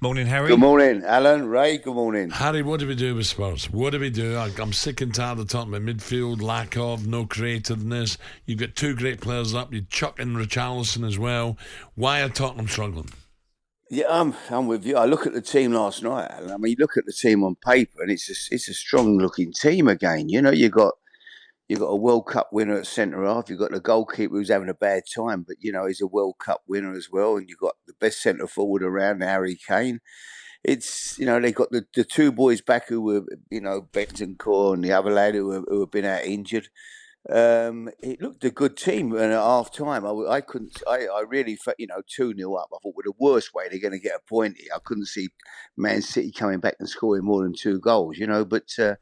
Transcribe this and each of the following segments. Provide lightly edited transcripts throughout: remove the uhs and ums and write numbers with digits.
Morning, Harry. Good morning, Alan, Ray, good morning. Harry, what do we do with Spurs? What do we do? I'm sick and tired of talking about midfield, lack of, no creativeness. You've got two great players up. You chuck in Richarlison as well. Why are Tottenham struggling? Yeah, I'm with you. I look at the team last night, Alan. I mean, you look at the team on paper, and it's a strong looking team again. You know, you got a World Cup winner at centre half. You've got the goalkeeper who's having a bad time, but you know he's a World Cup winner as well. And you've got the best centre forward around, Harry Kane. It's they got the two boys back who were Bentancur and the other lad who have been out injured. It looked a good team, and at half time, I couldn't. I really felt 2-0 up. I thought, the worst way they're going to get a point here. I couldn't see Man City coming back and scoring more than 2 goals. But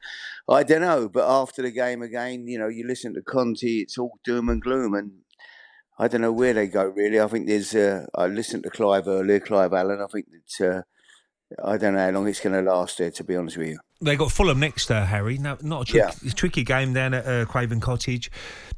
I don't know. But after the game again, you listen to Conte, it's all doom and gloom, and I don't know where they go really. I think there's. I listened to Clive earlier, Clive Allen. I think that. I don't know how long it's going to last there, to be honest with you. They got Fulham next, Harry. No, not a tricky game down at Craven Cottage.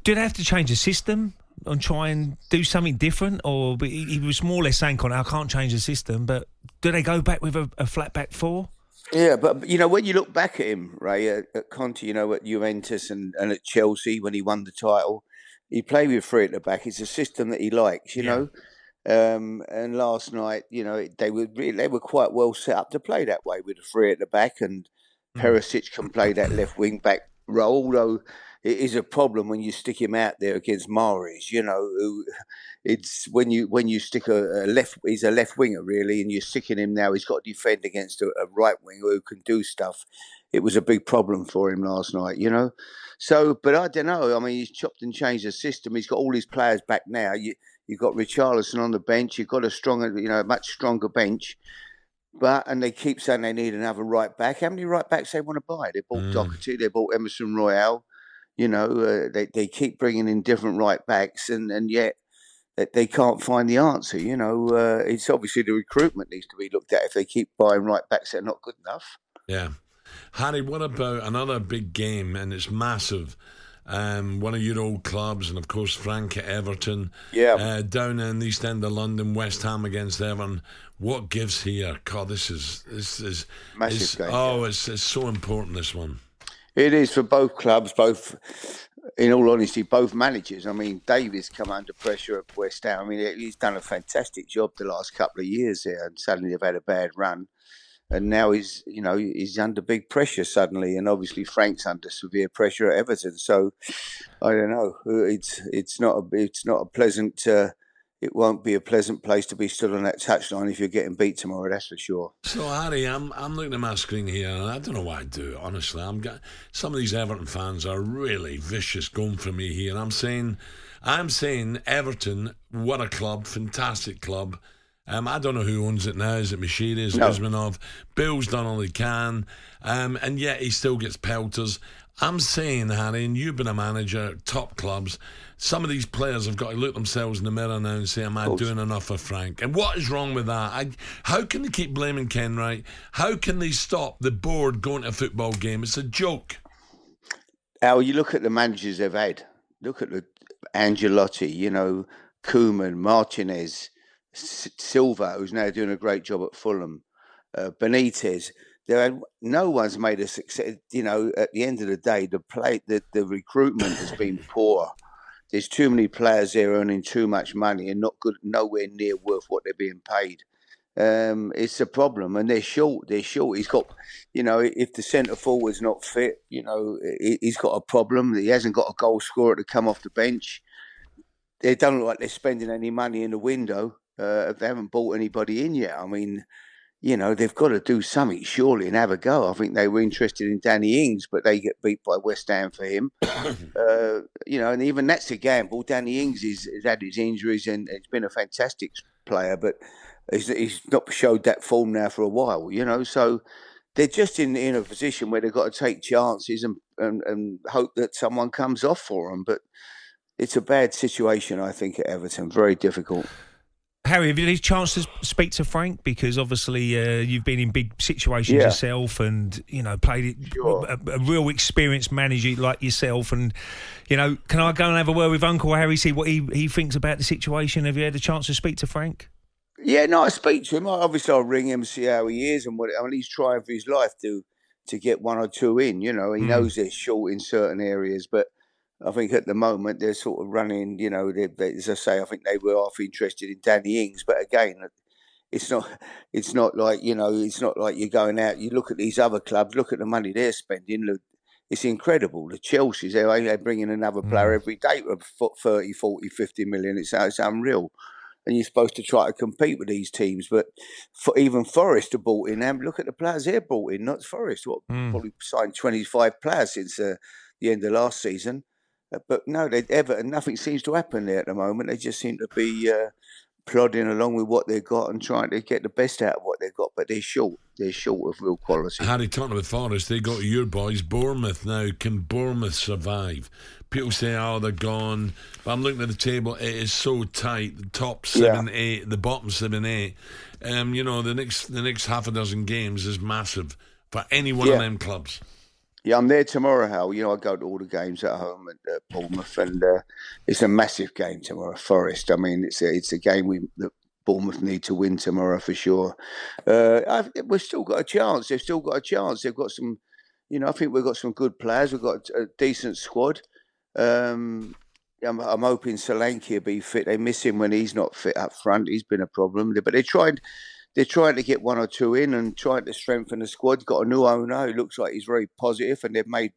Do they have to change the system and try and do something different? Or he was more or less saying, I can't change the system, but do they go back with a flat back 4? Yeah, but when you look back at him, Ray, at Conte, at Juventus and at Chelsea when he won the title, he played with 3 at the back. It's a system that he likes, you know. And last night, they were quite well set up to play that way with the 3 at the back, and Perisic can play that left wing back role. Although it is a problem when you stick him out there against Mahrez. Who it's when you stick he's a left winger really, and you're sticking him now. He's got to defend against a right winger who can do stuff. It was a big problem for him last night, So, but I don't know. I mean, he's chopped and changed the system. He's got all his players back now. You've got Richarlison on the bench. You've got a stronger, much stronger bench. And they keep saying they need another right back. How many right backs they want to buy? They bought Doherty. They bought Emerson Royale. They keep bringing in different right backs, and yet they can't find the answer. It's obviously the recruitment needs to be looked at if they keep buying right backs that are not good enough. Yeah. Harry, what about another big game, and it's massive? One of your old clubs, and of course Frank at Everton. Yeah. Down in the East End of London, West Ham against Everton. What gives here? God, this is massive game. Oh, it's so important, this one. It is for both clubs, in all honesty, both managers. I mean, Davies come under pressure at West Ham. I mean, he's done a fantastic job the last couple of years there, and suddenly they've had a bad run. And now he's under big pressure suddenly, and obviously Frank's under severe pressure at Everton. So I don't know. It's not a pleasant. It won't be a pleasant place to be stood on that touchline if you're getting beat tomorrow. That's for sure. So Harry, I'm looking at my screen here, and I don't know why I do it. Honestly, some of these Everton fans are really vicious going for me here. I'm saying Everton, what a club, fantastic club. I don't know who owns it now. Is it Mashiri? Is it Usmanov? Bill's done all he can. And yet he still gets pelters. I'm saying, Harry, and you've been a manager at top clubs, some of these players have got to look themselves in the mirror now and say, am I doing enough for Frank? And what is wrong with that? How can they keep blaming Ken Wright? How can they stop the board going to a football game? It's a joke. Al, you look at the managers they've had. Look at the Ancelotti, Koeman, Martinez, Silva, who's now doing a great job at Fulham, Benitez. No one's made a success. At the end of the day, the recruitment has been poor. There's too many players there earning too much money and nowhere near worth what they're being paid. It's a problem, and they're short. He's got, if the centre forward's not fit, he's got a problem. He hasn't got a goal scorer to come off the bench. They don't look like they're spending any money in the window. They haven't bought anybody in yet. I mean, they've got to do something surely and have a go. I think they were interested in Danny Ings, but they get beat by West Ham for him. And even that's a gamble. Danny Ings has had his injuries and it's been a fantastic player, but he's not showed that form now for a while, So they're just in a position where they've got to take chances and hope that someone comes off for them. But it's a bad situation, I think, at Everton. Very difficult. Harry, have you had a chance to speak to Frank? Because obviously you've been in big situations yourself and, played it, a real experienced manager like yourself. And, can I go and have a word with Uncle Harry, see what he thinks about the situation? Have you had a chance to speak to Frank? Yeah, no, I speak to him. Obviously, I'll ring him, see how he is, and what. I mean, he's trying for his life to get one or two in. You know, he knows they're short in certain areas, but I think at the moment they're sort of running. You know, as I say, I think they were half interested in Danny Ings, but again, it's not. It's not like it's not like you're going out. You look at these other clubs. Look at the money they're spending. Look, it's incredible. The Chelsea's they bring in another player every day for 30, 40, 50 million. It's unreal. And you're supposed to try to compete with these teams. But even Forest are brought in. And look at the players they're brought in, not Forest. Probably signed 25 players since the end of last season. But no, Everton, nothing seems to happen there at the moment. They just seem to be plodding along with what they've got and trying to get the best out of what they've got. But they're short. They're short of real quality. Harry, talking about Forest, they got your boys, Bournemouth now. Can Bournemouth survive? People say, oh, they're gone. But I'm looking at the table. It is so tight. The top 7, 8, the bottom 7, 8. The next half a dozen games is massive for any one of them clubs. Yeah, I'm there tomorrow, Hal. I go to all the games at home at Bournemouth, and it's a massive game tomorrow. Forest. I mean, it's a game that Bournemouth need to win tomorrow for sure. We've still got a chance. They've still got a chance. They've got some. I think we've got some good players. We've got a decent squad. I'm hoping Solanke will be fit. They miss him when he's not fit up front. He's been a problem. But they're trying to get one or two in and trying to strengthen the squad. Got a new owner who looks like he's very positive, and they've made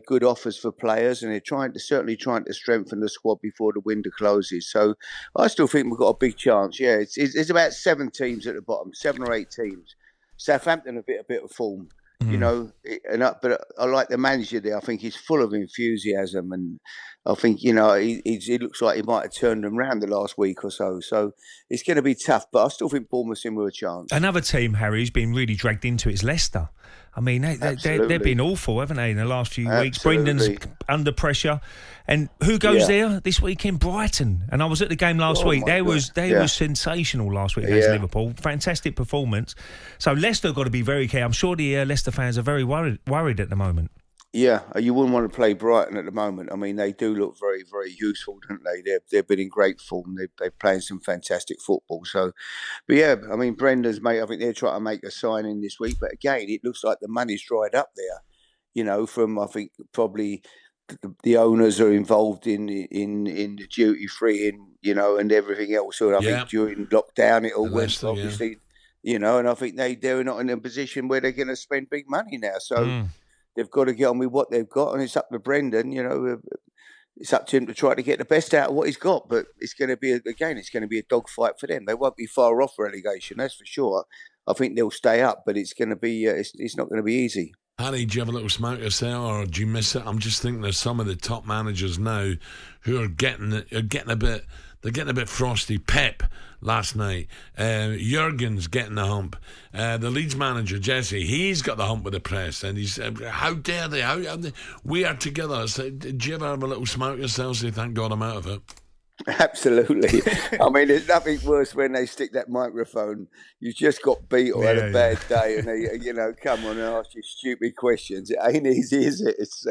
good offers for players, and they're certainly trying to strengthen the squad before the window closes. So I still think we've got a big chance. Yeah, it's about 7 teams at the bottom, 7 or 8 teams. Southampton a bit of form. But I like the manager there. I think he's full of enthusiasm, and I think he looks like he might have turned them around the last week or so. So it's going to be tough, but I still think Bournemouth's in with a chance. Another team, Harry, who's been really dragged into it is Leicester. I mean, they've been awful, haven't they, in the last few weeks? Brendan's under pressure. And who goes there this weekend? Brighton. And I was at the game last week. They were sensational last week against Liverpool. Fantastic performance. So Leicester got to be very careful. I'm sure the Leicester fans are very worried at the moment. Yeah, you wouldn't want to play Brighton at the moment. I mean, they do look very, very useful, don't they? They've been in great form. They're playing some fantastic football. So, but yeah, I mean, Brendan's mate, I think they're trying to make a signing this week. But again, it looks like the money's dried up there. From I think probably the owners are involved in the duty free and everything else. So I think during lockdown it all went obviously, and I think they're not in a position where they're going to spend big money now. So. They've got to get on with what they've got, and it's up to Brendan. It's up to him to try to get the best out of what he's got. But it's going to be a dogfight for them. They won't be far off relegation, that's for sure. I think they'll stay up, but it's going to be it's not going to be easy. Harry, do you have a little smoke yourself, or do you miss it? I'm just thinking there's some of the top managers now who are getting a bit frosty. Pep last night, Jurgen's getting the hump. The Leeds manager Jesse, he's got the hump with the press, and he's how dare they? How they? We are together. So, did you ever have a little smoke yourself? Say thank God I'm out of it. Absolutely. I mean, there's nothing worse when they stick that microphone. You've just got beat or had a bad day, and they, come on and ask you stupid questions. It ain't easy, is it? It's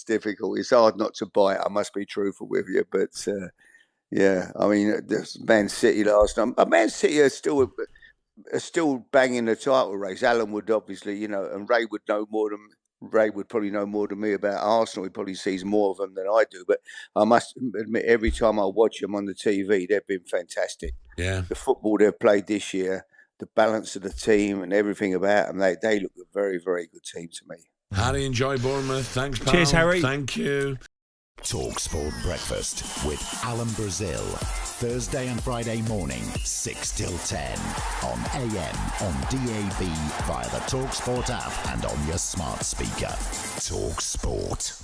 difficult. It's hard not to bite. I must be truthful with you, but I mean, there's Man City last night. Man City are still banging the title race. Alan would obviously, and Ray would probably know more than me about Arsenal. He probably sees more of them than I do. But I must admit, every time I watch them on the TV, they've been fantastic. Yeah, the football they've played this year, the balance of the team, and everything about them, they look a very, very good team to me. Harry, enjoy Bournemouth. Thanks, pal. Cheers, Harry. Thank you. talkSPORT Breakfast with Alan Brazil. Thursday and Friday morning, 6 till 10. On AM, on DAB, via the talkSPORT app and on your smart speaker. talkSPORT.